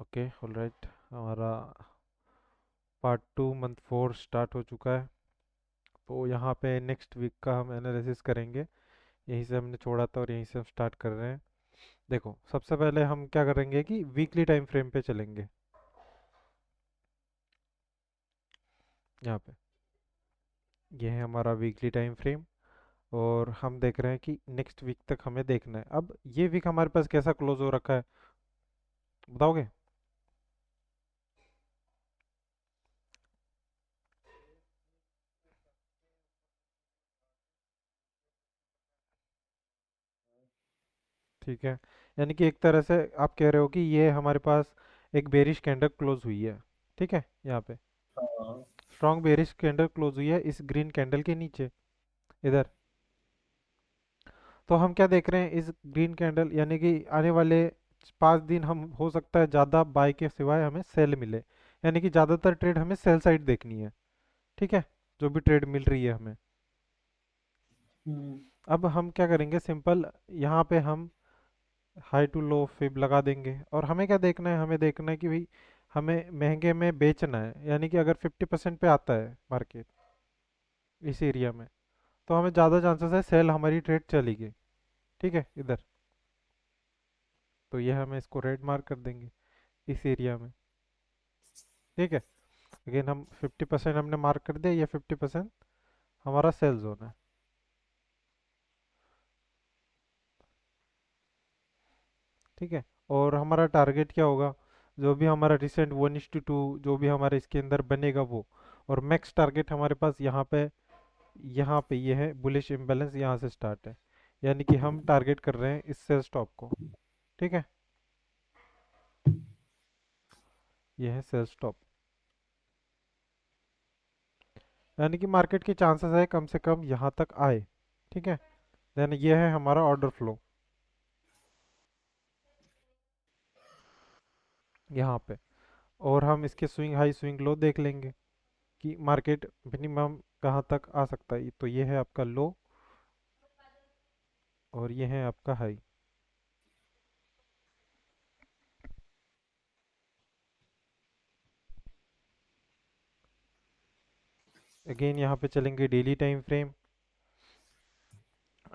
Okay, alright. हमारा part 2 month 4 start हो चुका है। तो यहाँ पे नेक्स्ट वीक का हम एनालिसिस करेंगे। यहीं से हमने छोड़ा था और यहीं से हम स्टार्ट कर रहे हैं। देखो, सबसे पहले हम क्या करेंगे कि वीकली टाइम फ्रेम पे चलेंगे। यहाँ पे ये है हमारा वीकली टाइम फ्रेम। और हम देख रहे हैं कि नेक्स्ट वीक तक हमें देखना है। अब ये वीक हमारे पास कैसा क्लोज हो रखा है, बताओगे? ठीक है। यानी कि एक तरह से आप कह रहे हो कि ये हमारे पास एक बेरिश कैंडल क्लोज हुई है। ठीक है, यहाँ पे हाँ। स्ट्रॉन्ग बेरिश कैंडल क्लोज हुई है इस ग्रीन कैंडल के नीचे, इधर। तो हम क्या देख रहे हैं, इस ग्रीन कैंडल यानी कि आने वाले 5 दिन हम हो सकता है ज़्यादा बाय के सिवाय हमें सेल मिले। यानी कि ज़्यादातर ट्रेड हमें सेल साइड देखनी है। ठीक है, जो भी ट्रेड मिल रही है हमें। हम्म। अब हम क्या करेंगे, सिंपल यहाँ पे हम हाई टू लो फिब लगा देंगे। और हमें क्या देखना है, हमें देखना है कि भाई हमें महंगे में बेचना है। यानी कि अगर 50% पे आता है मार्केट इस एरिया में, तो हमें ज़्यादा चांसेस है सेल हमारी ट्रेड चली गई। ठीक है, इधर। तो ये हमें इसको रेड मार्क कर देंगे इस एरिया में। ठीक है। अगेन हम 50% हमने मार्क कर दिया, ये 50% हमारा सेल जोन है। ठीक है। और हमारा टारगेट क्या होगा, जो भी हमारा रिसेंट 1:2 जो भी हमारे इसके अंदर बनेगा वो। और मैक्स टारगेट हमारे पास यहाँ पे ये है बुलिश इम्बैलेंस, यहाँ से स्टार्ट है। यानी कि हम टारगेट कर रहे हैं इस सेल स्टॉप को। ठीक है, ये है सेल स्टॉप। यानी कि मार्केट के चांसेस है कम से कम यहाँ तक आए। ठीक है। देन ये है हमारा ऑर्डर फ्लो यहाँ पे। और हम इसके स्विंग हाई स्विंग लो देख लेंगे कि मार्केट मिनिमम कहाँ तक आ सकता है। तो ये है आपका लो और ये है आपका हाई। अगेन यहाँ पे चलेंगे daily time frame.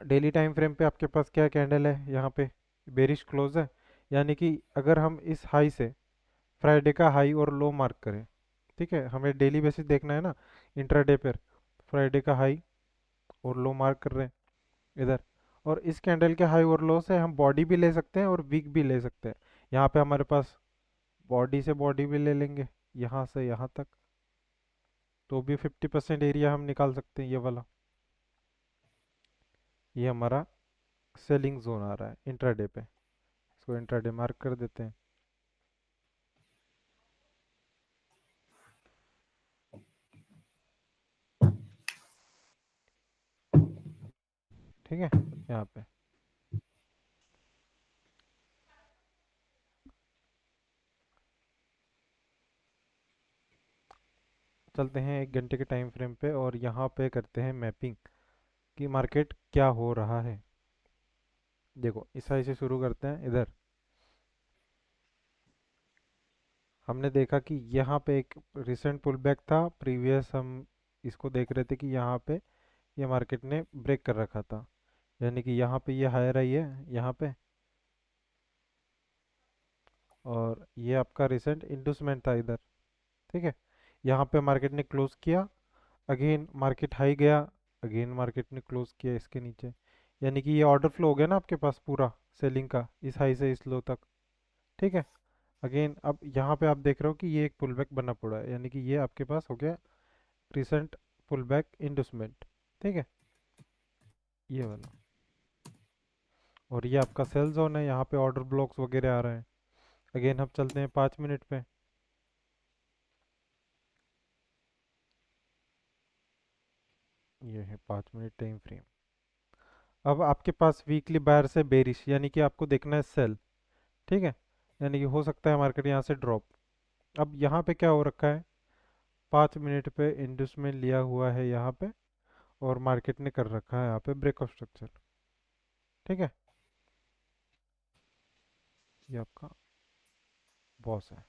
Daily time frame पे आपके पास क्या कैंडल है, यहाँ पे बेरिश क्लोज है। यानी कि अगर हम इस हाई से फ्राइडे का हाई और लो मार्क करें, ठीक है, हमें डेली बेसिस देखना है ना, इंट्राडे पर फ्राइडे का हाई और लो मार्क कर रहे हैं इधर। और इस कैंडल के हाई और लो से हम बॉडी भी ले सकते हैं और वीक भी ले सकते हैं। यहाँ पे हमारे पास बॉडी से बॉडी भी ले लेंगे, यहाँ से यहाँ तक। तो भी 50% एरिया हम निकाल सकते हैं, ये वाला। ये हमारा सेलिंग जोन आ रहा है इंट्राडे पे। इसको इंट्राडे मार्क कर देते हैं। ठीक है, यहाँ पे चलते हैं 1 घंटे के टाइम फ्रेम पे और यहाँ पे करते हैं मैपिंग कि मार्केट क्या हो रहा है। देखो, इस साइड से शुरू करते हैं इधर। हमने देखा कि यहाँ पे एक रिसेंट पुल बैक था प्रीवियस, हम इसको देख रहे थे कि यहाँ पे ये मार्केट ने ब्रेक कर रखा था। यानी कि यहाँ पे ये हायर आई है यहाँ पे। और ये आपका रिसेंट इंडूसमेंट था इधर। ठीक है। यहाँ पे मार्केट ने क्लोज किया, अगेन मार्केट हाई गया, अगेन मार्केट ने क्लोज किया इसके नीचे। यानी कि ये ऑर्डर फ्लो हो गया ना आपके पास पूरा सेलिंग का, इस हाई से इस लो तक। ठीक है। अगेन अब यहाँ पे आप देख रहे हो कि ये एक पुल बैक बना पड़ा है, यानी कि ये आपके पास हो गया रिसेंट पुल बैक इंडूसमेंट। ठीक है, ये वाला। और ये आपका सेल जोन है, यहाँ पे ऑर्डर ब्लॉक्स वगैरह आ रहे हैं। अगेन हम चलते हैं 5 मिनट पे। ये है 5 मिनट टाइम फ्रेम। अब आपके पास वीकली बायर से बेरिश, यानी कि आपको देखना है सेल। ठीक है। यानी कि हो सकता है मार्केट यहाँ से ड्रॉप। अब यहाँ पे क्या हो रखा है, 5 मिनट पे इंडस्ट्रियल लिया हुआ है यहाँ पे। और मार्केट ने कर रखा है यहाँ पे ब्रेक ऑफ स्ट्रक्चर। ठीक है, ये आपका बॉस है।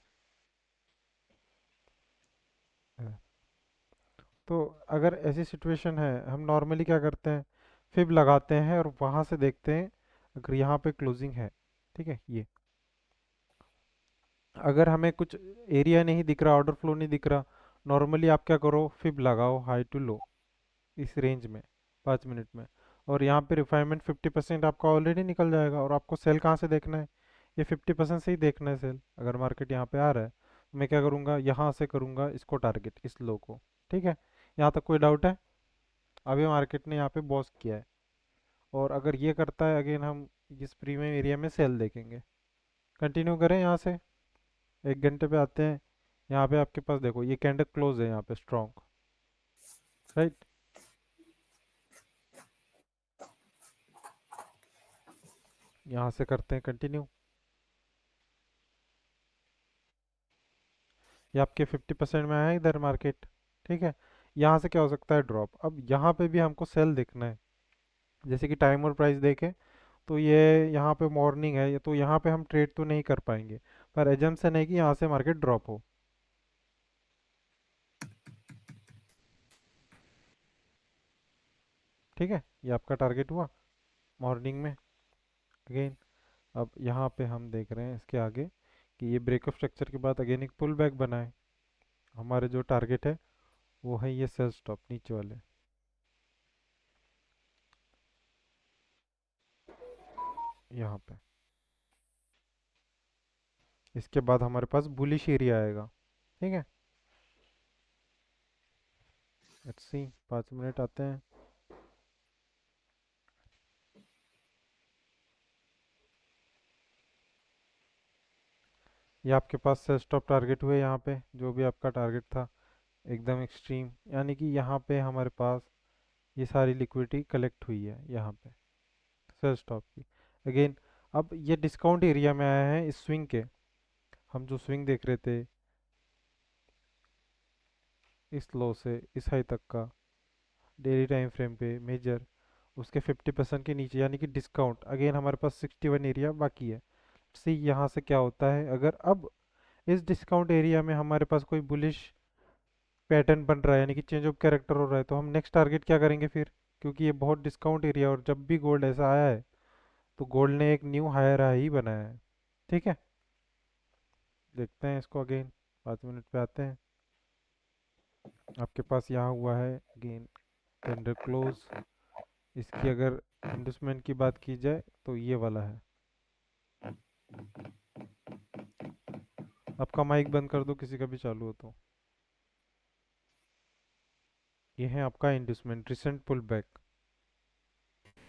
तो अगर ऐसी सिचुएशन है, हम नॉर्मली क्या करते हैं, फिब लगाते हैं और वहाँ से देखते हैं अगर यहाँ पे क्लोजिंग है। ठीक है, ये अगर हमें कुछ एरिया नहीं दिख रहा, ऑर्डर फ्लो नहीं दिख रहा, नॉर्मली आप क्या करो, फिब लगाओ हाई टू लो इस रेंज में 5 मिनट में, और यहाँ पे रिफाइनमेंट 50% आपका ऑलरेडी निकल जाएगा। और आपको सेल कहाँ से देखना है, ये 50% से ही देखना है सेल। अगर मार्केट यहाँ पे आ रहा है तो मैं क्या करूँगा, यहाँ से करूँगा इसको टारगेट, इस लो को। ठीक है, यहाँ तक कोई डाउट है? अभी मार्केट ने यहाँ पे बॉस किया है, और अगर ये करता है अगेन, हम इस प्रीमियम एरिया में सेल देखेंगे। कंटिन्यू करें यहाँ से, 1 घंटे पे आते हैं। यहाँ पे आपके पास देखो ये कैंडल क्लोज है यहाँ पे स्ट्रॉन्ग, राइट? यहाँ से करते हैं कंटिन्यू। ये आपके 50% में आया है इधर मार्केट। ठीक है, यहाँ से क्या हो सकता है, ड्रॉप। अब यहाँ पे भी हमको सेल देखना है, जैसे कि टाइम और प्राइस देखें तो ये यहाँ पे मॉर्निंग है, तो यहाँ पे हम ट्रेड तो नहीं कर पाएंगे, पर एजम्पशन है कि यहाँ से मार्केट ड्रॉप हो। ठीक है, ये आपका टारगेट हुआ मॉर्निंग में। अगेन अब यहाँ पे हम देख रहे हैं इसके आगे कि ये ब्रेकअप स्ट्रक्चर के बाद अगेन एक पुल बैक बना है। हमारे जो टारगेट है वो है ये सेल स्टॉप नीचे वाले, यहाँ पे। इसके बाद हमारे पास बुलिश एरिया आएगा। ठीक है, लेट्स सी, 5 मिनट आते हैं। ये आपके पास सेल स्टॉप टारगेट हुए यहाँ पे, जो भी आपका टारगेट था एकदम एक्सट्रीम, यानी कि यहाँ पे हमारे पास ये सारी लिक्विडिटी कलेक्ट हुई है यहाँ पे सेल स्टॉप की। अगेन अब ये डिस्काउंट एरिया में आया है इस स्विंग के। हम जो स्विंग देख रहे थे इस लो से इस हाई तक का, डेली टाइम फ्रेम पे मेजर, उसके 50% के नीचे, यानी कि डिस्काउंट। अगेन हमारे पास 61 एरिया बाकी है। सी यहाँ से क्या होता है, अगर अब इस डिस्काउंट एरिया में हमारे पास कोई बुलिश पैटर्न बन रहा है, यानी कि चेंज ऑफ कैरेक्टर हो रहा है, तो हम नेक्स्ट टारगेट क्या करेंगे फिर? क्योंकि ये बहुत डिस्काउंट एरिया, और जब भी गोल्ड ऐसा आया है तो गोल्ड ने एक न्यू हायर हाई ही बनाया है। ठीक है, देखते हैं इसको अगेन, 5 मिनट पे आते हैं। आपके पास यहाँ हुआ है अगेन कैंडल क्लोज। इसकी अगर इंडस्टमेंट की बात की जाए तो ये वाला है। आपका माइक बंद कर दो, किसी का भी चालू हो तो। ये है आपका इंडस्टमेंट रिसेंट पुल बैक।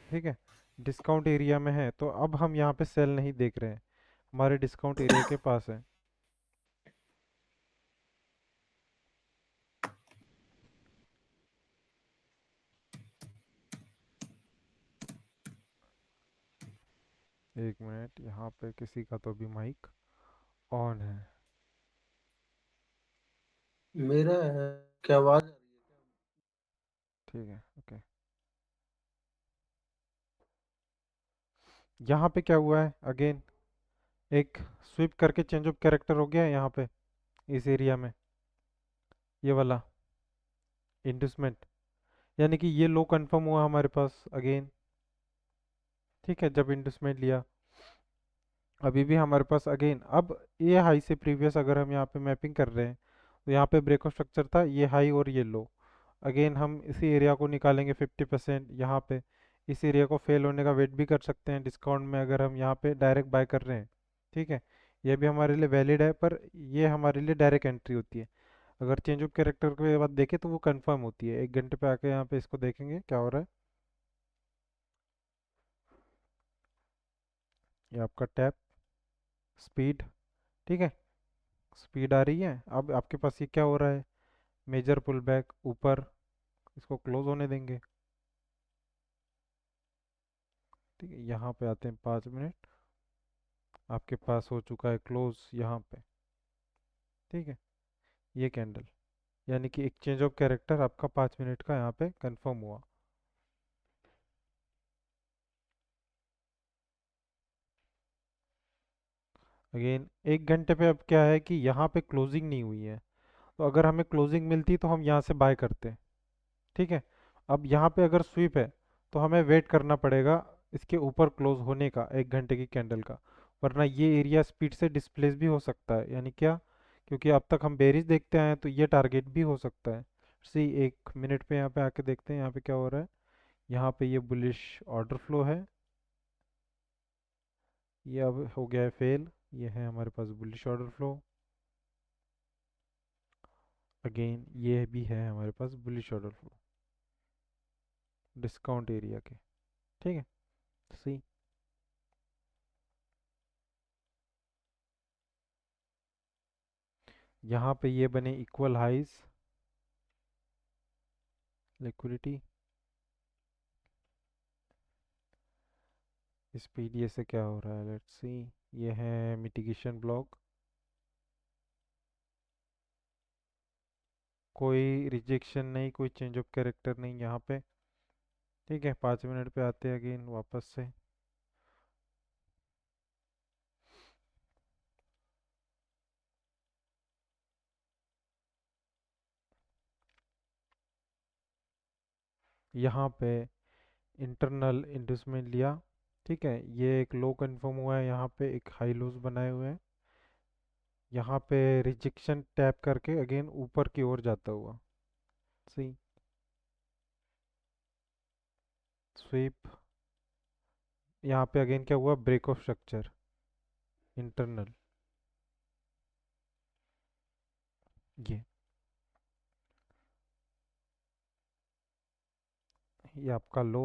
ठीक है, डिस्काउंट एरिया में है, तो अब हम यहाँ पे सेल नहीं देख रहे हैं, हमारे डिस्काउंट एरिया के पास है। 1 मिनट, यहाँ पे किसी का तो भी माइक ऑन है। मेरा है, क्या आवाज आ रही है? ठीक है, ओके। यहाँ पे क्या हुआ है, अगेन एक स्विप करके चेंज ऑफ कैरेक्टर हो गया है यहाँ पे इस एरिया में, ये वाला इंडस्टमेंट, यानी कि ये लो कंफर्म हुआ हमारे पास अगेन। ठीक है, जब इंडस्टमेंट लिया, अभी भी हमारे पास अगेन, अब ये हाई से प्रीवियस अगर हम यहाँ पे मैपिंग कर रहे हैं तो यहाँ पे ब्रेकआउट स्ट्रक्चर था, ये हाई और ये लो। अगेन हम इसी एरिया को निकालेंगे 50% यहाँ पे। इस एरिया को फेल होने का वेट भी कर सकते हैं डिस्काउंट में, अगर हम यहाँ पे डायरेक्ट बाय कर रहे हैं। ठीक है, ये भी हमारे लिए वैलिड है, पर ये हमारे लिए डायरेक्ट एंट्री होती है। अगर चेंज ऑफ कैरेक्टर के बाद देखें तो वो कंफर्म होती है। 1 घंटे पे आके यहाँ पे इसको देखेंगे क्या हो रहा है। ये आपका टैप स्पीड। ठीक है, स्पीड आ रही है। अब आपके पास ये क्या हो रहा है, मेजर पुल बैक ऊपर, इसको क्लोज होने देंगे। ठीक है, यहाँ पे आते हैं 5 मिनट, आपके पास हो चुका है क्लोज यहाँ पे। ठीक है, ये कैंडल, यानी कि एक चेंज ऑफ कैरेक्टर आपका 5 मिनट का यहाँ पे कंफर्म हुआ। अगेन 1 घंटे पे अब क्या है कि यहाँ पे क्लोजिंग नहीं हुई है, तो अगर हमें क्लोजिंग मिलती तो हम यहाँ से बाय करते। ठीक है। अब यहाँ पे अगर स्वीप है तो हमें वेट करना पड़ेगा इसके ऊपर क्लोज होने का 1 घंटे की कैंडल का, वरना ये एरिया स्पीड से डिस्प्लेस भी हो सकता है। यानी क्या, क्योंकि अब तक हम बेरिश देखते आए हैं तो ये टारगेट भी हो सकता है। सी 1 मिनट पे यहाँ पे आके देखते हैं यहाँ पे क्या हो रहा है। यहाँ पे ये बुलिश ऑर्डर फ्लो है, ये अब हो गया है फेल। ये है हमारे पास बुलिश ऑर्डर फ्लो। अगेन ये भी है हमारे पास bullish order flow discount area के। ठीक है। सी यहाँ पे ये बने इक्वल हाइज, लिक्विडिटी। इस पीडीए से क्या हो रहा है, लेट्स सी। ये है मिटिगेशन ब्लॉक, कोई रिजेक्शन नहीं, कोई चेंज ऑफ कैरेक्टर नहीं यहाँ पे। ठीक है, 5 मिनट पे आते हैं अगेन वापस से। यहाँ पे इंटरनल इंडस्टमेंट लिया। ठीक है, ये एक लो कंफर्म हुआ है, यहाँ पे एक हाई लोज बनाए हुए हैं। यहाँ पे रिजेक्शन टैप करके अगेन ऊपर की ओर जाता हुआ। सी स्वीप। यहाँ पे अगेन क्या हुआ, ब्रेक ऑफ स्ट्रक्चर इंटरनल। ये आपका लो,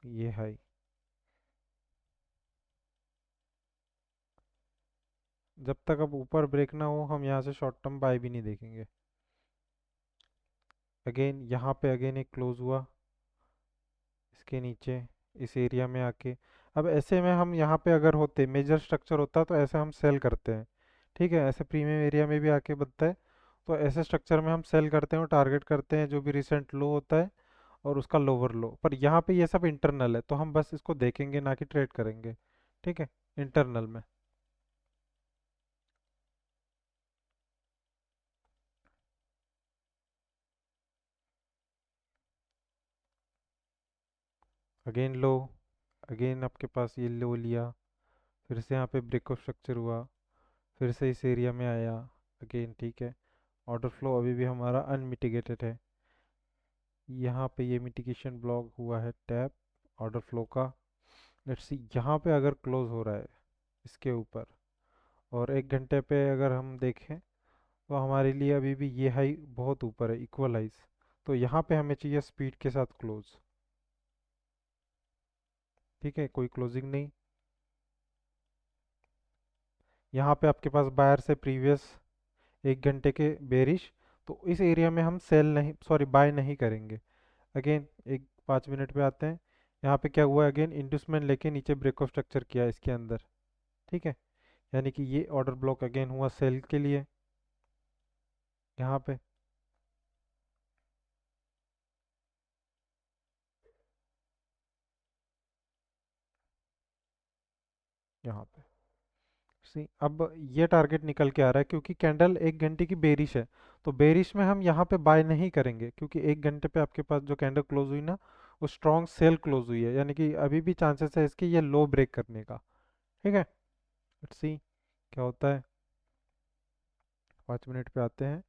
ये हाई। जब तक अब ऊपर ब्रेक ना हो हम यहाँ से शॉर्ट टर्म बाय भी नहीं देखेंगे। अगेन यहाँ पे अगेन एक क्लोज हुआ इसके नीचे, इस एरिया में आके। अब ऐसे में हम यहाँ पे अगर होते, मेजर स्ट्रक्चर होता तो ऐसे हम सेल करते हैं। ठीक है, ऐसे प्रीमियम एरिया में भी आके बनता है, तो ऐसे स्ट्रक्चर में हम सेल करते हैं और टारगेट करते हैं जो भी रिसेंट लो होता है और उसका लोअर लो। पर यहाँ पे ये सब इंटरनल है तो हम बस इसको देखेंगे ना कि ट्रेड करेंगे। ठीक है, इंटरनल में। अगेन लो, अगेन आपके पास ये लो लिया, फिर से यहाँ पे ब्रेक ऑफ स्ट्रक्चर हुआ, फिर से इस एरिया में आया अगेन। ठीक है, ऑर्डर फ्लो अभी भी हमारा अनमिटिगेटेड है। यहाँ पे ये मिटिगेशन ब्लॉक हुआ है टैप ऑर्डर फ्लो का। लेट्स सी यहाँ पे अगर क्लोज हो रहा है इसके ऊपर, और 1 घंटे पे अगर हम देखें तो हमारे लिए अभी भी ये हाई बहुत ऊपर है, इक्वलाइज। तो यहाँ पे हमें चाहिए स्पीड के साथ क्लोज। ठीक है, कोई क्लोजिंग नहीं। यहाँ पे आपके पास बायर से प्रीवियस 1 घंटे के बेरिश, तो इस एरिया में हम सेल नहीं, सॉरी बाय नहीं करेंगे। अगेन एक 5 मिनट पे आते हैं। यहाँ पे क्या हुआ, अगेन इंड्यूसमेंट लेके नीचे ब्रेक ऑफ स्ट्रक्चर किया इसके अंदर। ठीक है, यानी कि ये ऑर्डर ब्लॉक अगेन हुआ सेल के लिए यहाँ पे। यहाँ पे सी अब ये टारगेट निकल के आ रहा है क्योंकि कैंडल 1 घंटे की बेरिश है। तो बेरिश में हम यहाँ पे बाय नहीं करेंगे क्योंकि 1 घंटे पे आपके पास जो कैंडल क्लोज हुई ना, वो स्ट्रॉन्ग सेल क्लोज हुई है, यानी कि अभी भी चांसेस है इसके ये लो ब्रेक करने का। ठीक है, लेट्स सी क्या होता है। 5 मिनट पे आते हैं।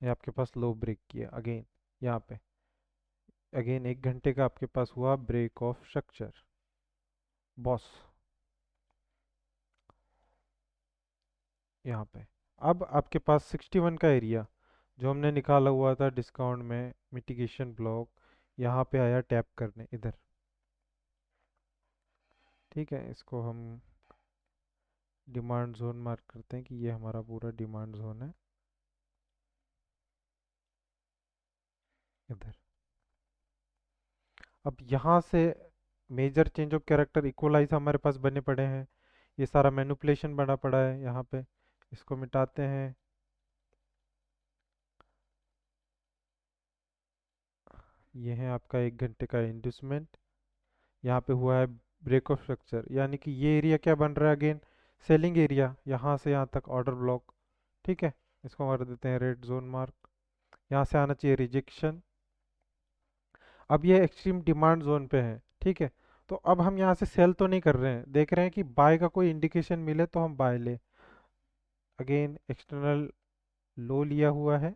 ये आपके पास लो ब्रेक किया अगेन यहाँ पे। अगेन 1 घंटे का आपके पास हुआ ब्रेक ऑफ स्ट्रक्चर बॉस यहाँ पे। अब आपके पास 61 का एरिया जो हमने निकाला हुआ था डिस्काउंट में मिटिगेशन ब्लॉक, यहाँ पे आया टैप करने इधर। ठीक है, इसको हम डिमांड जोन मार्क करते हैं कि ये हमारा पूरा डिमांड जोन है इधर। अब यहाँ से major change of character equalise हमारे पास बने पड़े हैं, ये सारा मैनिपुलेशन बना पड़ा है यहाँ पे। इसको मिटाते हैं। ये है आपका 1 घंटे का इंड्यूसमेंट। यहाँ पे हुआ है ब्रेक ऑफ स्ट्रक्चर, यानी कि ये एरिया क्या बन रहा है अगेन, सेलिंग एरिया, यहाँ से यहाँ तक ऑर्डर ब्लॉक। ठीक है, इसको मार देते हैं रेड जोन मार्क। यहाँ से आना चाहिए रिजेक्शन। अब ये एक्सट्रीम डिमांड जोन पे है। ठीक है, तो अब हम यहाँ से सेल तो नहीं कर रहे हैं, देख रहे हैं कि बाय का कोई इंडिकेशन मिले तो हम बाय ले। अगेन एक्सटर्नल लो लिया हुआ है।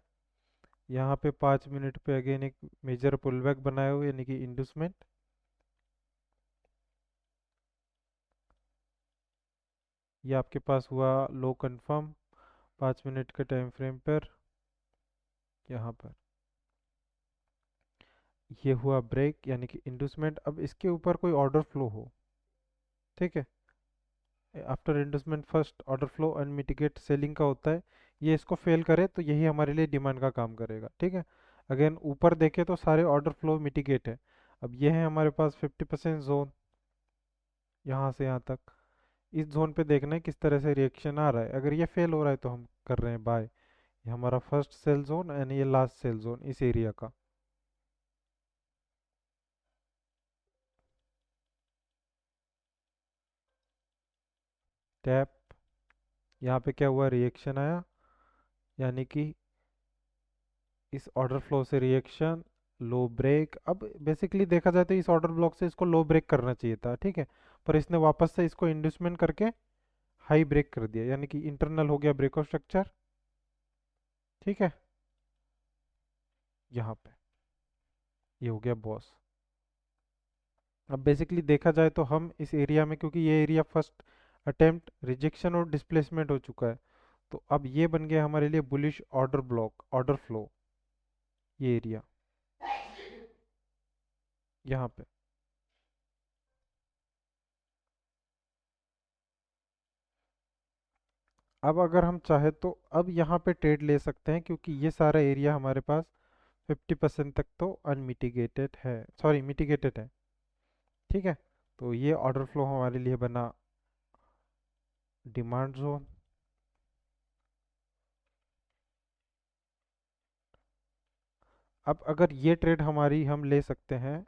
यहाँ पे 5 मिनट पे अगेन एक मेजर पुलबैक बनाए हुए, यानी कि इंड्यूसमेंट। ये आपके पास हुआ लो कंफर्म 5 मिनट के टाइम फ्रेम पर। यहाँ पर ये हुआ ब्रेक, यानी कि इंड्यूसमेंट। अब इसके ऊपर कोई ऑर्डर फ्लो हो। ठीक है, after inducement first order flow unmitigated selling का होता है। ये इसको फेल करे तो यही हमारे लिए डिमांड का काम करेगा। ठीक है, अगेन ऊपर देखे तो सारे ऑर्डर फ्लो मिटिगेट है। अब ये है हमारे पास 50% जोन, यहाँ से यहाँ तक। इस जोन पे देखना है किस तरह से रिएक्शन आ रहा है। अगर ये फेल हो रहा है तो हम कर रहे हैं बाय। ये हमारा फर्स्ट सेल जोन एंड ये लास्ट सेल जोन इस एरिया का। टैप, यहाँ पे क्या हुआ, रिएक्शन आया, यानी कि इस ऑर्डर फ्लो से रिएक्शन, लो ब्रेक। अब बेसिकली देखा जाए तो इस ऑर्डर ब्लॉक से इसको लो ब्रेक करना चाहिए था। ठीक है, पर इसने वापस से इसको इंड्यूसमेंट करके हाई ब्रेक कर दिया, यानी कि इंटरनल हो गया ब्रेक ऑफ स्ट्रक्चर। ठीक है, यहाँ पे ये हो गया बॉस। अब बेसिकली देखा जाए तो हम इस एरिया में, क्योंकि ये एरिया फर्स्ट अटेम्प्ट रिजेक्शन और डिस्प्लेसमेंट हो चुका है, तो अब ये बन गया हमारे लिए bullish order block, order flow, ये एरिया यहाँ पे। अब अगर हम चाहे तो अब यहाँ पे ट्रेड ले सकते हैं, क्योंकि ये सारा एरिया हमारे पास 50% तक तो अनमिटिगेटेड है, सॉरी मिटिगेटेड है। ठीक है, तो ये ऑर्डर फ्लो हमारे लिए बना डिमांड जोन। अब अगर ये ट्रेड हमारी हम ले सकते हैं,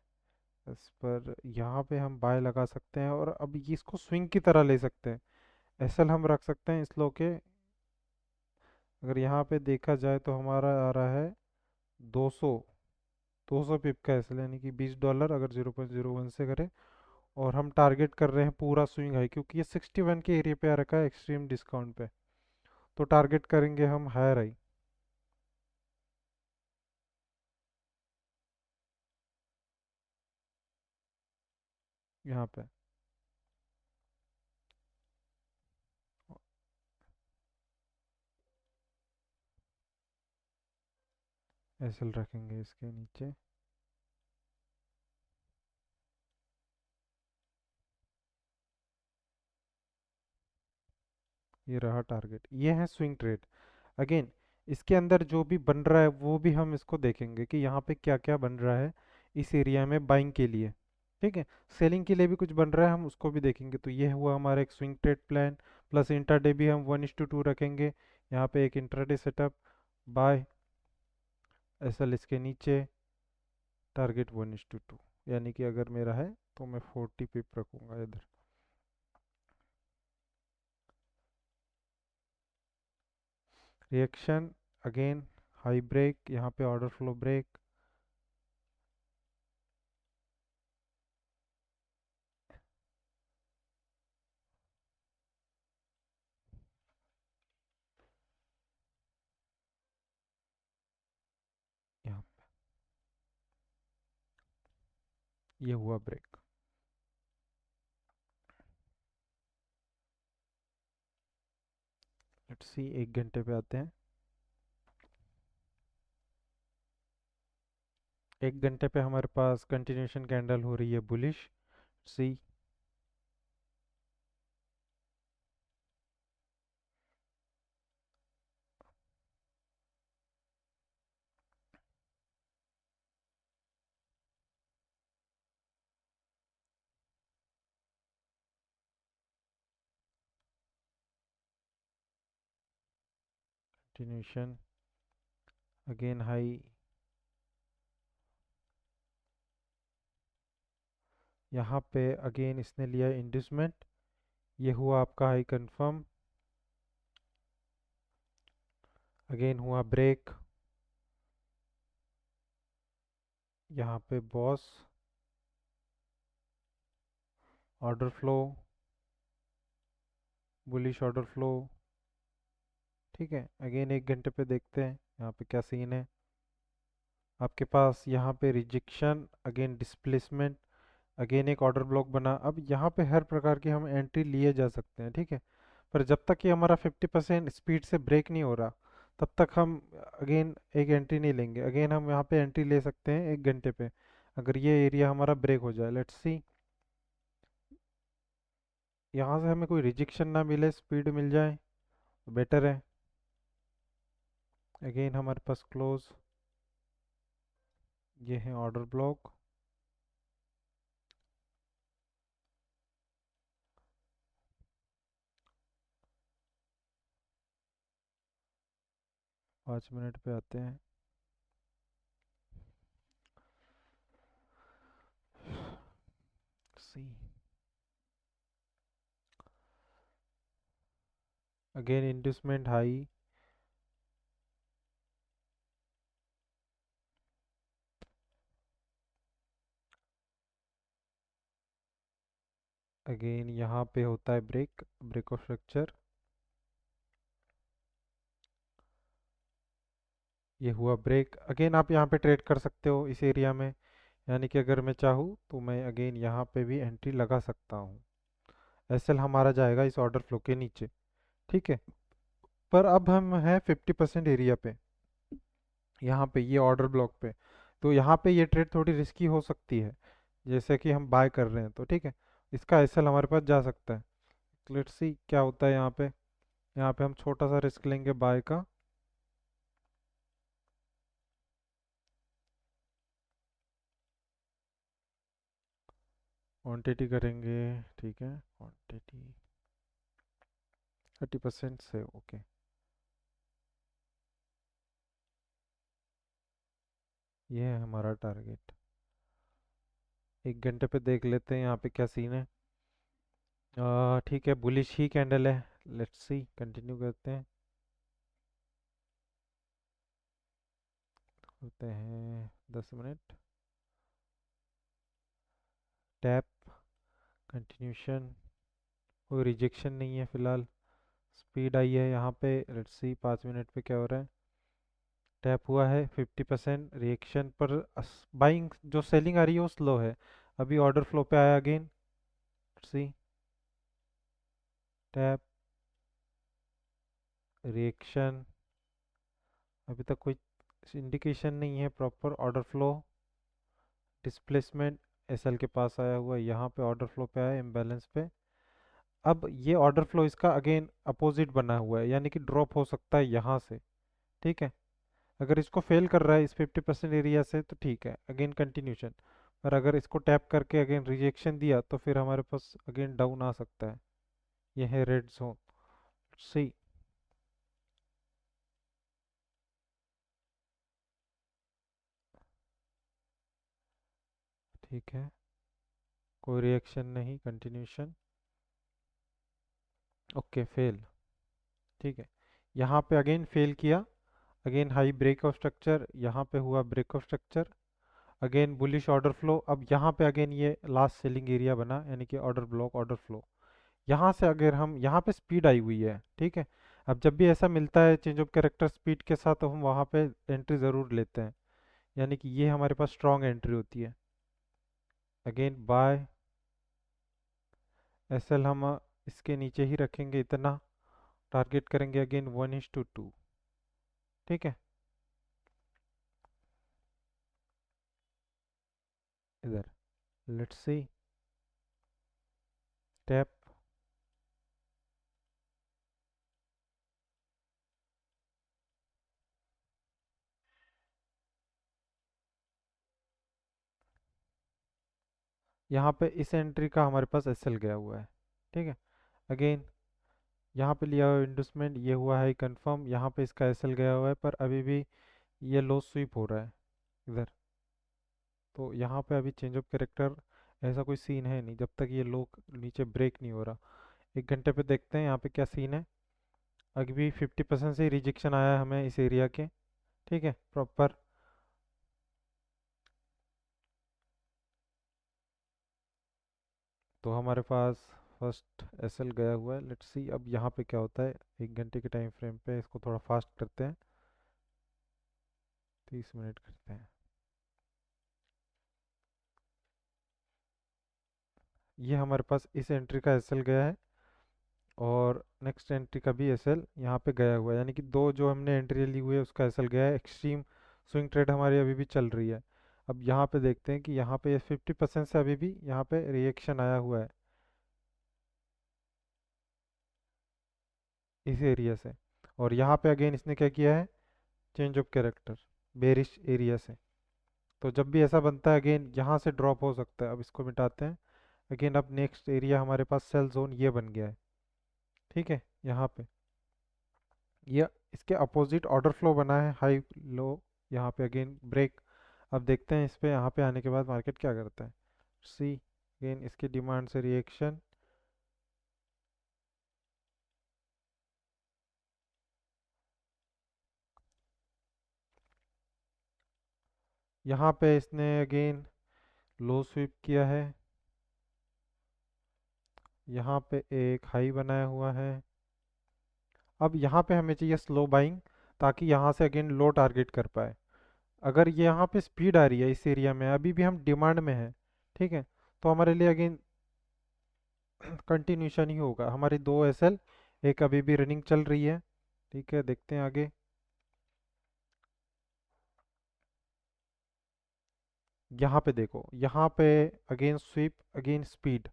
इस पर यहाँ पे हम बाय लगा सकते हैं, और अब ये इसको स्विंग की तरह ले सकते हैं। एसएल हम रख सकते हैं इस लो के। अगर यहाँ पे देखा जाए तो हमारा आ रहा है 200, 200 पिप का एसएल, यानी कि $20 अगर 0.01 से करें। और हम टारगेट कर रहे हैं पूरा स्विंग हाई, क्योंकि ये 61 के एरिया पे आ रखा है एक्सट्रीम डिस्काउंट पे। तो टारगेट करेंगे हम हायर हाई यहाँ पे। एसएल रखेंगे इसके नीचे। ये रहा टारगेट, ये है स्विंग ट्रेड। अगेन इसके अंदर जो भी बन रहा है वो भी हम इसको देखेंगे कि यहाँ पे क्या क्या बन रहा है इस एरिया में बाइंग के लिए। ठीक है, सेलिंग के लिए भी कुछ बन रहा है, हम उसको भी देखेंगे। तो ये हुआ हमारा एक swing trade plan. Plus intraday भी हम 1:2 रखेंगे। यहाँ पे एक इंट्राडे सेटअप, बाय एसएल इसके नीचे, टारगेट 1:2, यानी कि अगर मेरा है तो मैं 40 पिप रखूंगा इधर। रिएक्शन, अगेन हाई ब्रेक, यहाँ पे ऑर्डर फ्लो ब्रेक। यहाँ ये हुआ ब्रेक। लेट्स सी, 1 घंटे पे आते हैं। 1 घंटे पे हमारे पास कंटिन्यूशन कैंडल हो रही है बुलिश। सी, कंटिन्यूशन, अगेन हाई, यहाँ पे अगेन इसने लिया इंड्यूसमेंट, ये हुआ आपका हाई कंफर्म, अगेन हुआ ब्रेक, यहाँ पे boss, order flow, bullish order flow. ठीक है, अगेन 1 घंटे पे देखते हैं यहाँ पे क्या सीन है। आपके पास यहाँ पे रिजेक्शन, अगेन डिस्प्लेसमेंट, अगेन एक ऑर्डर ब्लॉक बना। अब यहाँ पे हर प्रकार की हम एंट्री लिए जा सकते हैं, ठीक है। पर जब तक ये हमारा 50% स्पीड से ब्रेक नहीं हो रहा, तब तक हम अगेन एक एंट्री नहीं लेंगे। अगेन हम यहाँ पे एंट्री ले सकते हैं 1 घंटे पे, अगर ये एरिया हमारा ब्रेक हो जाए। लेट्स सी, यहाँ से हमें कोई रिजेक्शन ना मिले, स्पीड मिल जाए तो बेटर है। अगेन हमारे पास क्लोज, ये है ऑर्डर ब्लॉक। पाँच मिनट पे आते हैं। सी, अगेन इंड्यूसमेंट हाई, अगेन यहाँ पे होता है ब्रेक, ब्रेक ऑफ स्ट्रक्चर, ये हुआ ब्रेक। अगेन आप यहाँ पे ट्रेड कर सकते हो इस एरिया में, यानी कि अगर मैं चाहूँ तो मैं अगेन यहाँ पे भी एंट्री लगा सकता हूँ। एसएल हमारा जाएगा इस ऑर्डर फ्लो के नीचे, ठीक है। पर अब हम हैं 50% एरिया पे, यहाँ पे ये ऑर्डर ब्लॉक पे, तो यहाँ पे ये ट्रेड थोड़ी रिस्की हो सकती है, जैसे कि हम बाय कर रहे हैं तो ठीक है। इसका एसएल हमारे पास जा सकता है। लेट्स सी क्या होता है यहाँ पे। यहाँ पे हम छोटा सा रिस्क लेंगे बाय का। क्वांटिटी करेंगे, ठीक है, क्वांटिटी 30% से, ओके। ये है हमारा टारगेट। 1 घंटे पे देख लेते हैं यहाँ पे क्या सीन है। ठीक है, बुलिश ही कैंडल है। लेट्स सी, कंटिन्यू करते हैं, होते हैं 10 मिनट। टैप, कंटिन्यूशन, कोई रिजेक्शन नहीं है फिलहाल। स्पीड आई है यहाँ पे, लेट्स सी 5 मिनट पे क्या हो रहा है। टैप हुआ है 50% रिएक्शन पर, बाइंग जो सेलिंग आ रही है वो स्लो है। अभी ऑर्डर फ्लो पे आया अगेन, सी टैप, रिएक्शन, अभी तक कोई इंडिकेशन नहीं है proper order flow. Displacement SL के पास आया हुआ है, यहाँ पे ऑर्डर फ्लो पे आया इम्बैलेंस पे। अब ये ऑर्डर फ्लो इसका अगेन अपोजिट बना हुआ है, यानी कि ड्रॉप हो सकता है यहाँ से, ठीक है। अगर इसको फेल कर रहा है इस 50% एरिया से तो ठीक है, अगेन कंटिन्यूशन। पर अगर इसको टैप करके अगेन रिजेक्शन दिया तो फिर हमारे पास अगेन डाउन आ सकता है। ये है रेड जोन, सी। ठीक है, कोई रिएक्शन नहीं, कंटिन्यूशन, ओके फेल, ठीक है। यहाँ पे अगेन फेल किया, again high break of structure, यहाँ पे हुआ break of structure, again bullish order flow. अब यहाँ पे अगेन ये लास्ट सेलिंग एरिया बना, यानी कि ऑर्डर ब्लॉक, ऑर्डर फ्लो। यहाँ से अगर हम, यहाँ पे स्पीड आई हुई है, ठीक है। अब जब भी ऐसा मिलता है चेंज ऑफ कैरेक्टर स्पीड के साथ, तो हम वहाँ पे एंट्री ज़रूर लेते हैं, यानी कि ये हमारे पास स्ट्रॉन्ग एंट्री होती है। अगेन बाय, एसएल हम इसके नीचे ही रखेंगे इतना, टारगेट करेंगे अगेन 1:2, ठीक है। इधर लेट्स सी, टैप, यहाँ पे इस एंट्री का हमारे पास एसएल गया हुआ है, ठीक है। अगेन यहाँ पे लिया हुआ इंडस्टमेंट, ये हुआ है कंफर्म, यहाँ पे इसका एसएल गया हुआ है, पर अभी भी ये लो स्वीप हो रहा है इधर। तो यहाँ पे अभी चेंज ऑफ कैरेक्टर ऐसा कोई सीन है नहीं जब तक ये लो नीचे ब्रेक नहीं हो रहा। 1 घंटे पे देखते हैं यहाँ पे क्या सीन है। अभी भी 50% से ही रिजेक्शन आया है हमें इस एरिया के। ठीक है प्रॉपर। तो हमारे पास फर्स्ट एसएल गया हुआ है। लेट्स सी अब यहाँ पे क्या होता है। 1 घंटे के टाइम फ्रेम पे इसको थोड़ा फास्ट करते हैं। 30 मिनट करते हैं। ये हमारे पास इस एंट्री का एसएल गया है और नेक्स्ट एंट्री का भी एसएल यहाँ पे गया हुआ है, यानी कि दो जो हमने एंट्री ली हुई है उसका एसएल गया है। एक्सट्रीम स्विंग ट्रेड हमारी अभी भी चल रही है। अब यहाँ पे देखते हैं कि यहाँ पे 50% से अभी भी यहाँ पे रिएक्शन आया हुआ है इस एरिया से। और यहाँ पे अगेन इसने क्या किया है, change of character bearish area से। तो जब भी ऐसा बनता है अगेन यहाँ से ड्रॉप हो सकता है। अब इसको मिटाते हैं। अगेन अब नेक्स्ट एरिया हमारे पास सेल जोन ये बन गया है। ठीक है यहाँ पे ये इसके अपोजिट ऑर्डर फ्लो बना है हाई लो। यहाँ पे अगेन ब्रेक। अब देखते हैं इस पे यहाँ पे आने के बाद मार्केट क्या करता है। सी अगेन इसकी डिमांड से रिएक्शन। यहाँ पे इसने अगेन लो स्वीप किया है। यहाँ पे एक हाई बनाया हुआ है। अब यहाँ पे हमें चाहिए स्लो बाइंग ताकि यहाँ से अगेन लो टारगेट कर पाए। अगर ये यहाँ पे स्पीड आ रही है इस एरिया में, अभी भी हम डिमांड में है। ठीक है तो हमारे लिए अगेन कंटिन्यूशन ही होगा। हमारी दो एसएल एक अभी भी रनिंग चल रही है। ठीक है देखते हैं आगे। यहाँ पे देखो यहाँ पे अगेन स्वीप अगेन स्पीड।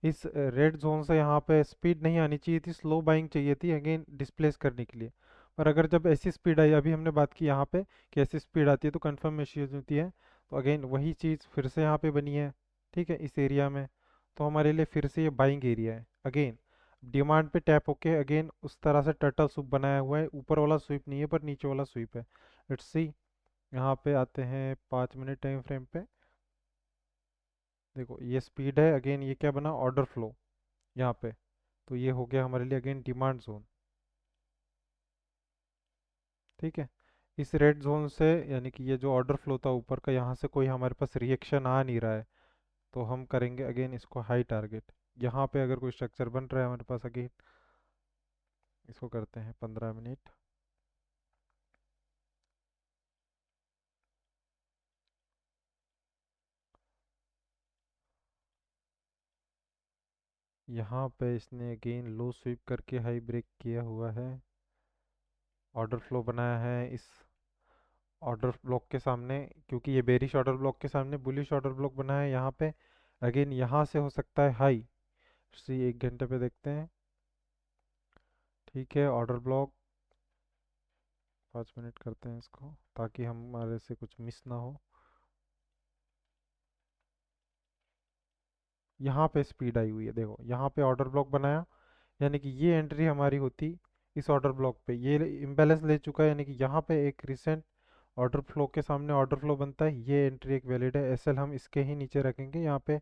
इस रेड जोन से यहाँ पे स्पीड नहीं आनी चाहिए थी, स्लो बाइंग चाहिए थी अगेन डिस्प्लेस करने के लिए। पर अगर जब ऐसी स्पीड आई, अभी हमने बात की यहाँ पे कि ऐसी स्पीड आती है तो कंफर्म इश्यूज होती है। तो अगेन वही चीज़ फिर से यहाँ पे बनी है। ठीक है इस एरिया में। तो हमारे लिए फिर से ये बाइंग एरिया है अगेन। डिमांड पे टैप होके अगेन उस तरह से टर्टल स्वीप बनाया हुआ है। ऊपर वाला स्वीप नहीं है पर नीचे वाला स्वीप है। Let's see. यहाँ पे आते हैं 5 मिनट टाइम फ्रेम पे। देखो ये स्पीड है अगेन, ये क्या बना ऑर्डर फ्लो यहाँ पे। तो ये हो गया हमारे लिए अगेन डिमांड जोन। ठीक है इस रेड जोन से यानी कि ये जो ऑर्डर फ्लो था ऊपर का, यहाँ से कोई हमारे पास रिएक्शन आ नहीं रहा है। तो हम करेंगे अगेन इसको हाई टारगेट। यहाँ पे अगर कोई स्ट्रक्चर बन रहा है हमारे पास अगेन इसको करते हैं 15 मिनट। यहाँ पे इसने अगेन लो स्वीप करके हाई ब्रेक किया हुआ है। ऑर्डर फ्लो बनाया है इस ऑर्डर ब्लॉक के सामने, क्योंकि ये बेरिश ऑर्डर ब्लॉक के सामने बुलिश ऑर्डर ब्लॉक बना है यहाँ पे। अगेन यहाँ से हो सकता है हाई। सी 1 घंटे पे देखते हैं। ठीक है ऑर्डर ब्लॉक 5 मिनट करते हैं इसको ताकि हमारे से कुछ मिस ना हो। यहाँ पे स्पीड आई हुई है देखो, यहाँ पे ऑर्डर ब्लॉक बनाया, यानी कि ये एंट्री हमारी होती इस ऑर्डर ब्लॉक पे। ये इम्बैलेंस ले चुका है, यानी कि यहाँ पे एक रिसेंट ऑर्डर फ्लो के सामने ऑर्डर फ्लो बनता है। ये एंट्री एक वैलिड है। एसएल हम इसके ही नीचे रखेंगे। यहाँ पे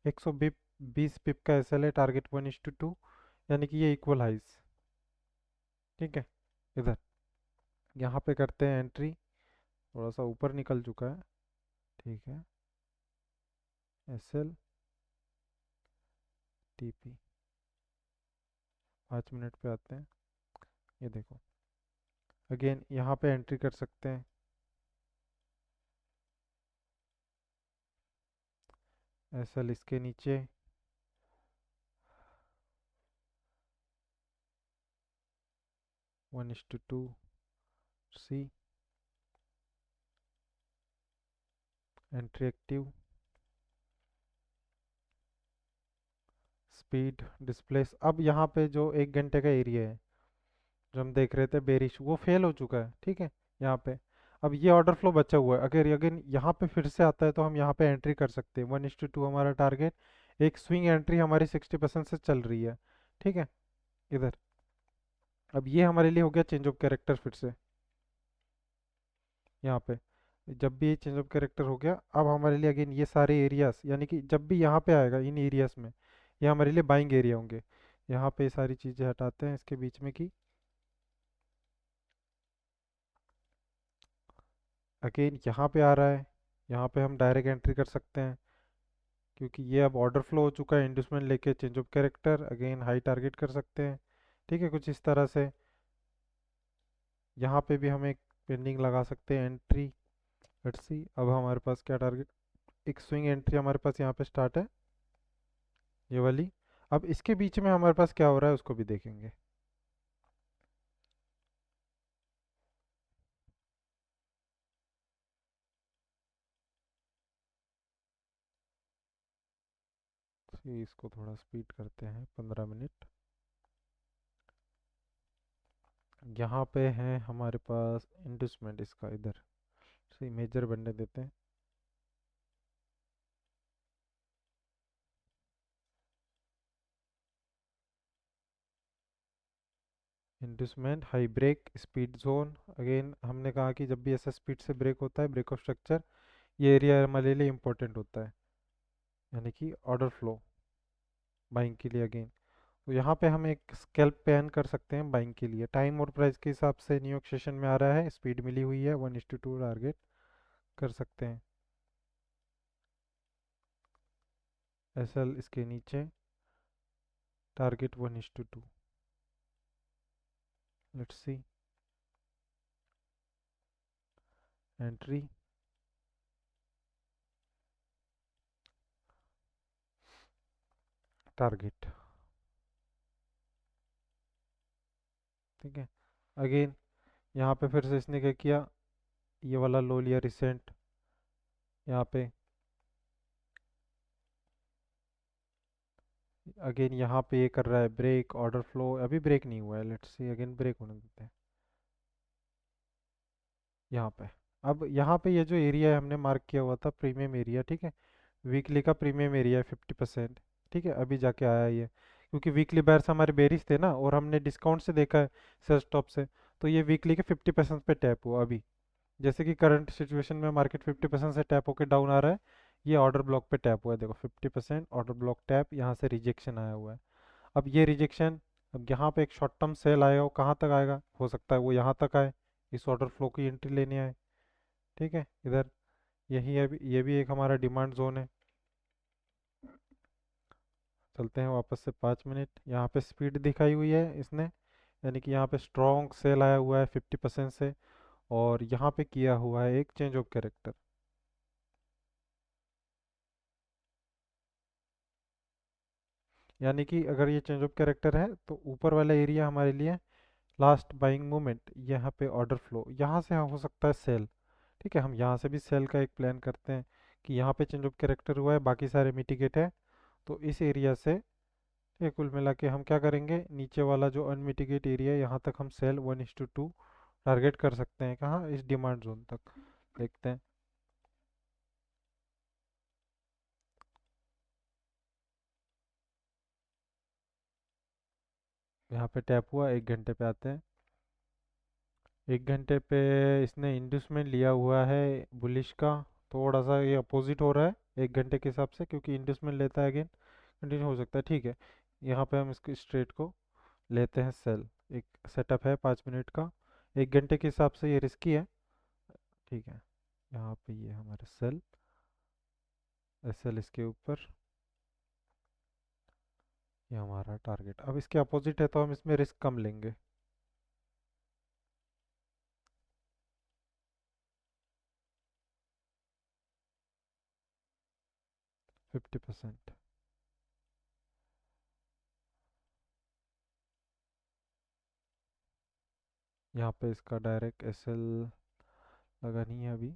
100 बिप 20 पिप का एसएल है। टारगेट 1:2 यानी कि ये इक्वल हाइज। ठीक है इधर यहाँ पे करते हैं एंट्री। थोड़ा सा ऊपर निकल चुका है। ठीक है एसएल टीपी 5 मिनट पे आते हैं। ये देखो अगेन यहाँ पे एंट्री कर सकते हैं। एसएल इसके नीचे 1:2 सी एंट्री एक्टिव। Speed displace. अब यहाँ पे जो 1 घंटे का एरिया है जो हम देख रहे थे बेरिश, वो फेल हो चुका है। ठीक है यहाँ पे अब ये ऑर्डर फ्लो बचा हुआ है। अगर अगेन यहाँ पे फिर से आता है तो हम यहाँ पे एंट्री कर सकते हैं। 1:2 हमारा टारगेट। एक स्विंग एंट्री हमारी 60% से चल रही है। ठीक है इधर अब ये हमारे लिए हो गया चेंज ऑफ कैरेक्टर फिर से यहाँ पे। जब भी ये चेंज ऑफ कैरेक्टर हो गया, अब हमारे लिए अगेन ये सारे एरियाज, यानी कि जब भी यहाँ पे आएगा इन एरियाज में, ये हमारे लिए बाइंग एरिया होंगे। यहाँ पे ये सारी चीज़ें हटाते हैं इसके बीच में की। अगेन यहाँ पे आ रहा है, यहाँ पे हम डायरेक्ट एंट्री कर सकते हैं, क्योंकि ये अब ऑर्डर फ्लो हो चुका है। इंड्यूसमेंट लेके change of character again high target कर सकते हैं। ठीक है, कुछ इस तरह से। यहाँ पे भी हम एक पेंडिंग लगा सकते हैं एंट्री। लेट्स सी अब हमारे पास क्या टारगेट, एक स्विंग एंट्री हमारे पास यहाँ पे स्टार्ट है, ये वाली। अब इसके बीच में हमारे पास क्या हो रहा है उसको भी देखेंगे। इसको थोड़ा स्पीड करते हैं, 15 मिनट। यहाँ पे है हमारे पास इंडस्टमेंट, इसका इधर से मेजर बनने देते हैं। Inducement high break speed zone. Again हमने कहा कि जब भी ऐसा स्पीड से ब्रेक होता है, ब्रेक ऑफ स्ट्रक्चर, ये एरिया हमारे लिए इंपॉर्टेंट होता है, यानी कि ऑर्डर फ्लो बाइंग के लिए। अगेन तो यहाँ पे हम एक स्कैल्प पैन कर सकते हैं बाइंग के लिए। टाइम और प्राइस के हिसाब से न्यूयॉर्क सेशन में आ रहा है, स्पीड मिली हुई है, 1:2 टारगेट कर सकते हैं। एसएल इसके नीचे, target 1:2। Let's see entry, target. ठीक है, अगेन यहाँ पे फिर से इसने क्या किया, ये वाला लो लिया रिसेंट यहाँ पे। अगेन यहाँ पे ये कर रहा है ब्रेक, ऑर्डर फ्लो अभी ब्रेक नहीं हुआ है। लेट्स सी अगेन ब्रेक होने देते हैं यहाँ पे। अब यहाँ पे ये जो एरिया है हमने मार्क किया हुआ था प्रीमियम एरिया, ठीक है, वीकली का प्रीमियम एरिया है 50%। ठीक है, अभी जाके आया ये, क्योंकि वीकली बायर्स हमारे बेरिश थे ना, और हमने डिस्काउंट से देखा है सेल स्टॉप से, तो ये वीकली के 50% पे टैप हुआ अभी। जैसे कि करंट सिचुएशन में मार्केट 50% से टैप होकर डाउन आ रहा है, ये ऑर्डर ब्लॉक पे टैप हुआ है, देखो 50% ऑर्डर ब्लॉक टैप, यहाँ से रिजेक्शन आया हुआ है। अब ये रिजेक्शन, अब यहाँ पे एक शॉर्ट टर्म सेल आएगा, वो कहाँ तक आएगा, हो सकता है वो यहाँ तक आए, इस ऑर्डर फ्लो की एंट्री लेने आए। ठीक है, इधर यही है, ये भी एक हमारा डिमांड जोन है। चलते हैं वापस से 5 मिनट। यहाँ पे स्पीड दिखाई हुई है इसने, यानी कि यहाँ पे स्ट्रॉन्ग सेल आया हुआ है 50% से, और यहाँ पे किया हुआ है एक चेंज ऑफ कैरेक्टर। यानी कि अगर ये चेंज ऑफ कैरेक्टर है तो ऊपर वाला एरिया हमारे लिए लास्ट बाइंग मोमेंट, यहाँ पे ऑर्डर फ्लो, यहाँ से हो सकता है सेल। ठीक है, हम यहाँ से भी सेल का एक प्लान करते हैं कि यहाँ पे चेंज ऑफ कैरेक्टर हुआ है, बाकी सारे मिटिगेट है, तो इस एरिया से, ये कुल मिला के हम क्या करेंगे, नीचे वाला जो अनमिटिगेट एरिया है यहाँ तक हम सेल 1:2 टारगेट कर सकते हैं। कहाँ, इस डिमांड जोन तक। देखते हैं, यहाँ पे टैप हुआ, 1 घंटे पे आते हैं। 1 घंटे पे इसने इंड्यूसमेंट लिया हुआ है बुलिश का, थोड़ा सा ये अपोजिट हो रहा है 1 घंटे के हिसाब से, क्योंकि इंड्यूसमेंट लेता है अगेन कंटिन्यू हो सकता है। ठीक है, यहाँ पे हम इसके स्ट्रेट को लेते हैं सेल, एक सेटअप है 5 मिनट का, 1 घंटे के हिसाब से ये रिस्की है। ठीक है, यहाँ पे ये हमारे सेल, एसएल इसके ऊपर, ये हमारा टारगेट। अब इसके अपोजिट है तो हम इसमें रिस्क कम लेंगे, 50%। यहाँ पे इसका डायरेक्ट एसएल लगा नहीं है अभी।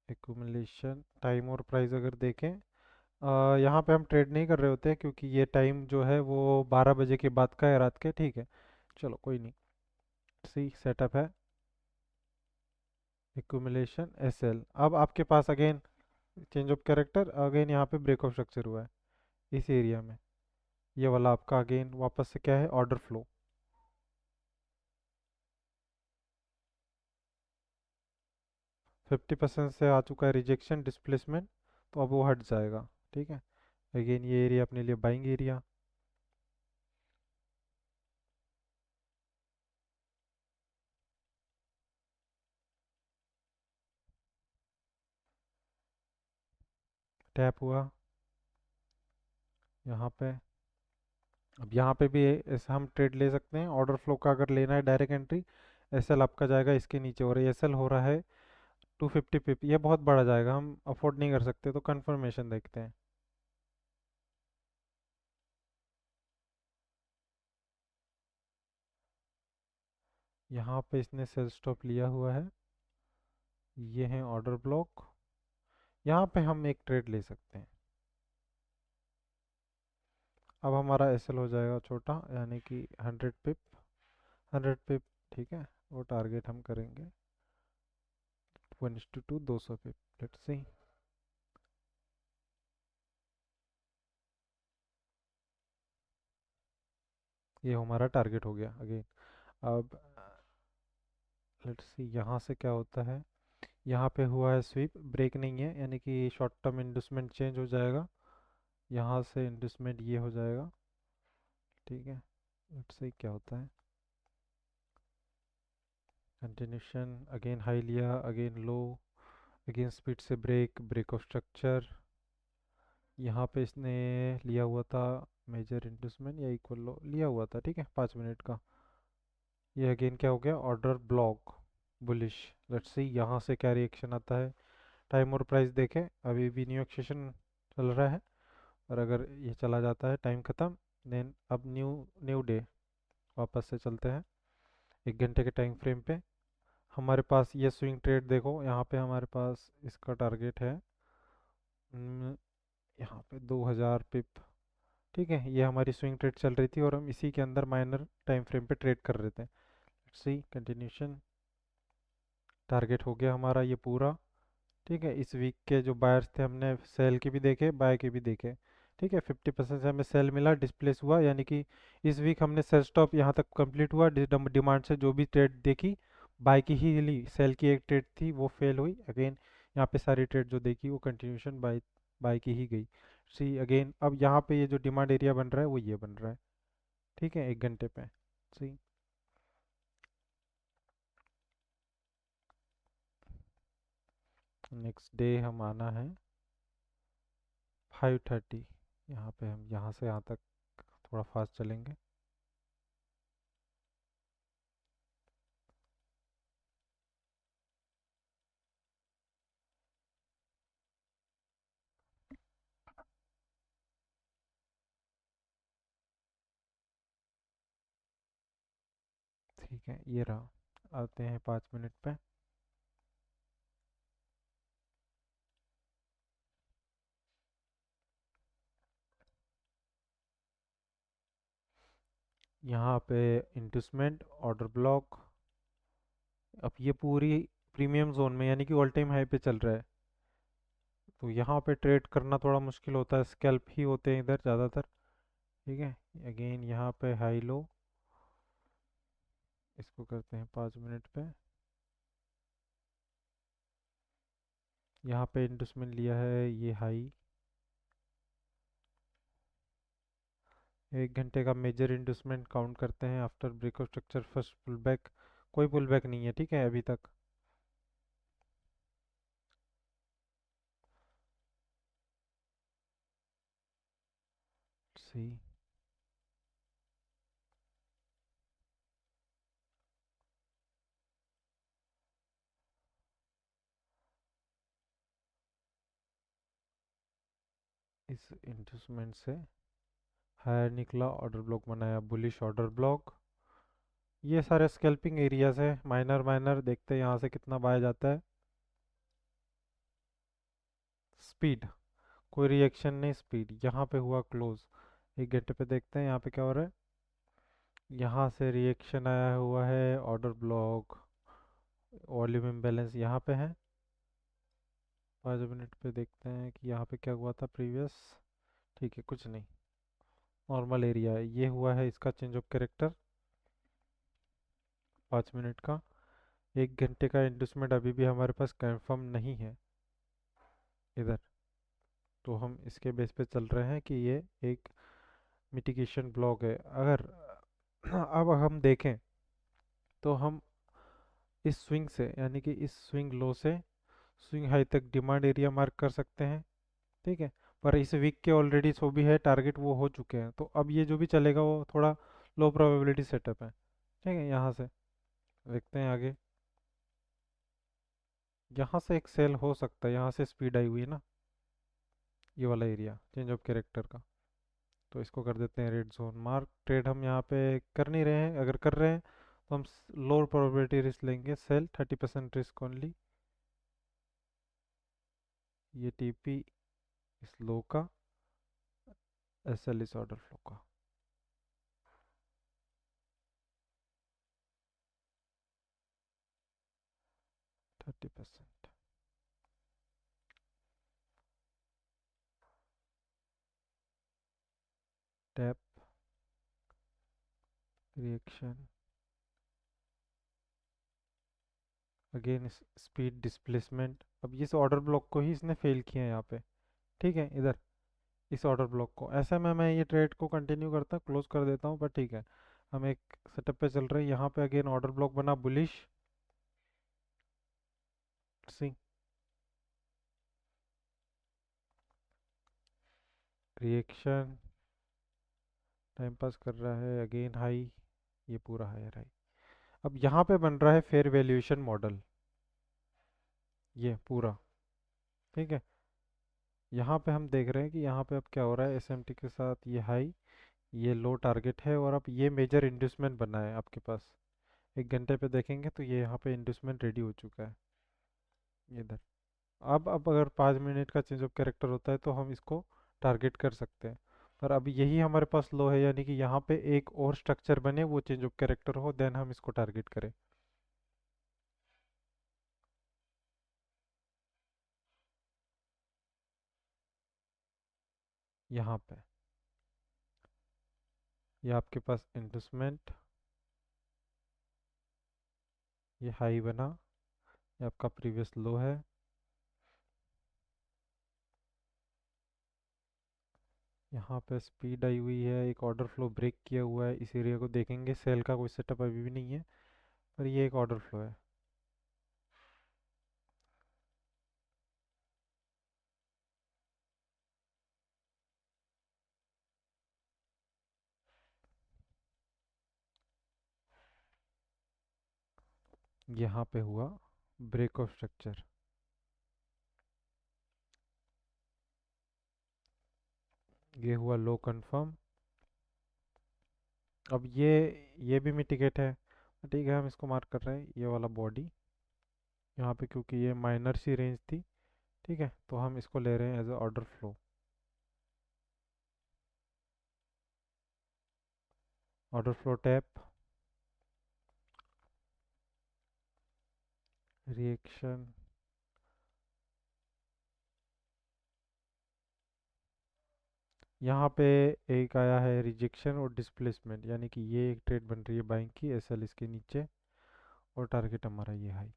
एक्यूमुलेशन टाइम और प्राइस अगर देखें, यहाँ पे हम ट्रेड नहीं कर रहे होते हैं, क्योंकि ये टाइम जो है वो 12 बजे के बाद का है रात के। ठीक है, चलो कोई नहीं, सी सेटअप है, एक्यूमुलेशन एसएल। अब आपके पास again change of character, again यहाँ पे ब्रेक ऑफ स्ट्रक्चर हुआ है इस एरिया में। ये वाला आपका अगेन वापस से क्या है, ऑर्डर फ्लो। 50% से आ चुका है रिजेक्शन डिस्प्लेसमेंट, तो अब वो हट जाएगा। ठीक है, अगेन ये एरिया अपने लिए बाइंग एरिया। टैप हुआ यहाँ पे। अब यहाँ पे भी ऐसे हम ट्रेड ले सकते हैं ऑर्डर फ्लो का, अगर लेना है डायरेक्ट एंट्री। एसएल आपका जाएगा इसके नीचे, और एसएल हो रहा है 250 पिप। ये बहुत बढ़ा जाएगा, हम अफोर्ड नहीं कर सकते, तो कंफर्मेशन देखते हैं। यहाँ पे इसने सेल स्टॉप लिया हुआ है, ये है ऑर्डर ब्लॉक। यहाँ पे हम एक ट्रेड ले सकते हैं। अब हमारा एसएल हो जाएगा छोटा, यानी कि 100 पिप। 100 पिप, ठीक है, वो टारगेट हम करेंगे 1:2, 200 पिप। Let's see. ये हमारा टारगेट हो गया अगेन। अब लेट्स सी यहाँ से क्या होता है। यहाँ पे हुआ है स्वीप, ब्रेक नहीं है, यानी कि शॉर्ट टर्म इंडस्टमेंट चेंज हो जाएगा। यहाँ से इंडस्टमेंट ये हो जाएगा। ठीक है, लेट्स सी क्या होता है। कंटिन्यूशन, अगेन हाई लिया, अगेन लो, अगेन स्पीड से ब्रेक, ब्रेक ऑफ स्ट्रक्चर। यहाँ पे इसने लिया हुआ था मेजर इंडस्टमेंट या इक्वल लो लिया हुआ था, ठीक है, 5 मिनट का। ये अगेन क्या हो गया, order block bullish. Let's see यहाँ से क्या रिएक्शन आता है। टाइम और प्राइस देखें, अभी भी न्यू एक्सेशन चल रहा है, और अगर ये चला जाता है टाइम ख़त्म, देन अब न्यू न्यू डे। वापस से चलते हैं 1 घंटे के टाइम फ्रेम पे। हमारे पास ये स्विंग ट्रेड देखो, यहाँ पे हमारे पास इसका टारगेट है यहाँ पे 2000 पिप। ठीक है, ये हमारी स्विंग ट्रेड चल रही थी, और हम इसी के अंदर माइनर टाइम फ्रेम पे ट्रेड कर रहे थे। सी कंटिन्यूशन, टारगेट हो गया हमारा ये पूरा। ठीक है, इस वीक के जो बायर्स थे हमने सेल के भी देखे, बाय के भी देखे। ठीक है, 50% से हमें सेल मिला, डिस्प्लेस हुआ, यानी कि इस वीक हमने सेल स्टॉप यहाँ तक कंप्लीट हुआ। डिमांड से जो भी ट्रेड देखी, बाय की ही ली। सेल की एक ट्रेड थी वो फेल हुई अगेन। यहाँ पे सारी ट्रेड जो देखी वो कंटिन्यूशन बाय बाय की ही गई। सी अगेन, अब यहाँ पे ये जो डिमांड एरिया बन रहा है वो ये बन रहा है। ठीक है, 1 घंटे पे। सी नेक्स्ट डे हम आना है 5:30। यहाँ पे हम यहाँ से यहाँ तक थोड़ा फास्ट चलेंगे। ठीक है, ये रहा, आते हैं 5 मिनट पे। यहाँ पे इंडस्टमेंट ऑर्डर ब्लॉक। अब ये पूरी प्रीमियम जोन में, यानी कि ऑल टाइम हाई पे चल रहा है, तो यहाँ पे ट्रेड करना थोड़ा मुश्किल होता है, स्कैल्प ही होते हैं इधर ज़्यादातर। ठीक है, अगेन यहाँ पे हाई लो, इसको करते हैं 5 मिनट पे। यहाँ पे इंडस्टमेंट लिया है ये हाई। 1 घंटे का मेजर इंडस्टमेंट काउंट करते हैं after break of structure first pull back. कोई पुल बैक नहीं है, ठीक है, अभी तक। सी इस इंडस्टमेंट से हायर निकला, ऑर्डर ब्लॉक बनाया, बुलिश ऑर्डर ब्लॉक। ये सारे स्कैल्पिंग एरियाज है, माइनर माइनर देखते हैं यहाँ से कितना बाय जाता है। स्पीड, कोई रिएक्शन नहीं, स्पीड यहाँ पे हुआ क्लोज। 1 घंटे पे देखते हैं यहाँ पे क्या हो रहा है। यहाँ से रिएक्शन आया हुआ है, ऑर्डर ब्लॉक, वॉल्यूम इम्बैलेंस यहाँ पे है। 5 मिनट पे देखते हैं कि यहाँ पे क्या हुआ था प्रीवियस। ठीक है, कुछ नहीं। नॉर्मल एरिया है। ये हुआ है इसका चेंज ऑफ कैरेक्टर 5 मिनट का। 1 घंटे का इंडस्टमेंट अभी भी हमारे पास कंफर्म नहीं है इधर, तो हम इसके बेस पे चल रहे हैं कि ये एक मिटिगेशन ब्लॉक है। अगर अब हम देखें तो हम इस स्विंग से, यानी कि इस स्विंग लो से स्विंग हाई तक डिमांड एरिया मार्क कर सकते हैं। ठीक है, पर इस वीक के ऑलरेडी जो भी है टारगेट वो हो चुके हैं, तो अब ये जो भी चलेगा वो थोड़ा लो प्रोबेबिलिटी सेटअप है। ठीक है, यहाँ से देखते हैं आगे। यहाँ से एक सेल हो सकता है, यहाँ से स्पीड आई हुई है ना, ये वाला एरिया चेंज ऑफ कैरेक्टर का। तो इसको कर देते हैं रेड जोन मार्क। ट्रेड हम यहाँ पे कर नहीं रहे हैं, अगर कर रहे हैं तो हम लोअर प्रोबेबिलिटी रिस्क लेंगे, सेल 30% रिस्क ओनली। ये टीपी इस लो का, एसएल इस ऑर्डर फ्लो का। 30%। Tap, reaction, again speed displacement. अब इस ऑर्डर ब्लॉक को ही इसने फेल किया है यहाँ पे। ठीक है, इधर इस ऑर्डर ब्लॉक को ऐसा मैं ये ट्रेड को कंटिन्यू करता क्लोज कर देता हूँ, पर ठीक है, हम एक सेटअप पे चल रहे हैं। यहाँ पे अगेन ऑर्डर ब्लॉक बना बुलिश, सी रिएक्शन, टाइम पास कर रहा है, अगेन हाई, ये पूरा हायर हाई। अब यहाँ पे बन रहा है फेयर वैल्यूएशन मॉडल, ये पूरा। ठीक है, यहाँ पे हम देख रहे हैं कि यहाँ पे अब क्या हो रहा है, एसएमटी के साथ ये हाई, ये लो टारगेट है, और अब ये मेजर इंड्यूसमेंट बना है आपके पास। 1 घंटे पे देखेंगे तो ये यहाँ पे इंड्यूसमेंट रेडी हो चुका है इधर। अब अगर 5 मिनट का चेंज ऑफ कैरेक्टर होता है तो हम इसको टारगेट कर सकते हैं, पर अब यही हमारे पास लो है, यानी कि यहाँ पे एक और स्ट्रक्चर बने, वो चेंज ऑफ कैरेक्टर हो, देन हम इसको टारगेट करें। यहाँ पे ये आपके पास इन्वेस्टमेंट, ये हाई बना, ये आपका प्रीवियस लो है। यहाँ पे स्पीड आई हुई है, एक ऑर्डर फ्लो ब्रेक किया हुआ है, इस एरिया को देखेंगे, सेल का कोई सेटअप अभी भी नहीं है, पर ये एक ऑर्डर फ्लो है। यहाँ पे हुआ ब्रेक ऑफ स्ट्रक्चर, ये हुआ लो कंफर्म। अब ये भी मिटिगेट है, ठीक है, हम इसको मार्क कर रहे हैं, ये वाला बॉडी यहाँ पे, क्योंकि ये माइनर सी रेंज थी। ठीक है, तो हम इसको ले रहे हैं as a order flow. Order flow tap, reaction, यहाँ पे एक आया है रिजेक्शन और डिस्प्लेसमेंट, यानी कि ये एक ट्रेड बन रही है बाइंग की, एसएल इसके नीचे, और टारगेट हमारा ये हाई।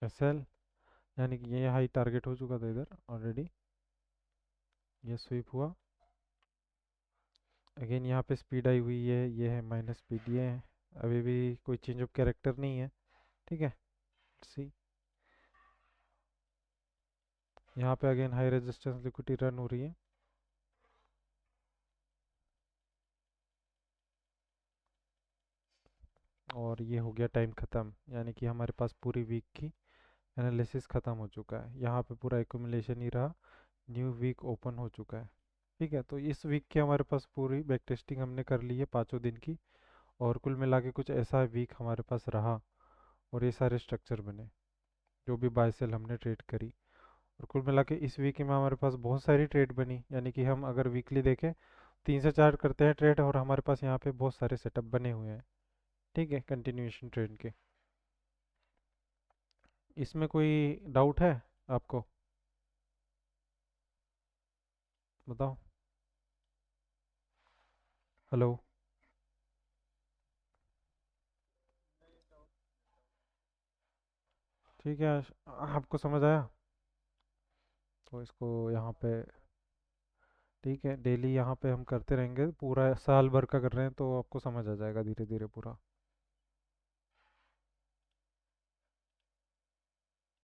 एसएल, यानी कि ये हाई टारगेट हो चुका था इधर ऑलरेडी, ये स्वीप हुआ। अगेन यहाँ पे स्पीड आई हुई है, ये है माइनस स्पीड, ये है, अभी भी कोई चेंज ऑफ कैरेक्टर नहीं है। ठीक है, सी यहाँ पे again high resistance liquidity run हो रही है, और ये हो गया टाइम ख़त्म, यानी कि हमारे पास पूरी वीक की एनालिसिस ख़त्म हो चुका है। यहाँ पे पूरा एकुमुलेशन ही रहा, न्यू वीक ओपन हो चुका है। ठीक है, तो इस वीक की हमारे पास पूरी बैक टेस्टिंग हमने कर ली है 5 दिन की, और कुल मिला के कुछ ऐसा वीक हमारे पास रहा। और ये सारे स्ट्रक्चर बने, जो भी बाय सेल हमने ट्रेड करी। और कुल मिला के इस वीक में हमारे पास बहुत सारी ट्रेड बनी, यानी कि हम अगर वीकली देखें 3 से 4 करते हैं ट्रेड, और हमारे पास यहाँ पे बहुत सारे सेटअप बने हुए हैं। ठीक है, कंटिन्यूएशन ट्रेड के। इसमें कोई डाउट है आपको? बताओ। हेलो। ठीक है, आपको समझ आया? तो इसको यहाँ पे, ठीक है, डेली यहाँ पे हम करते रहेंगे, पूरा साल भर का कर रहे हैं तो आपको समझ आ जाएगा धीरे धीरे पूरा।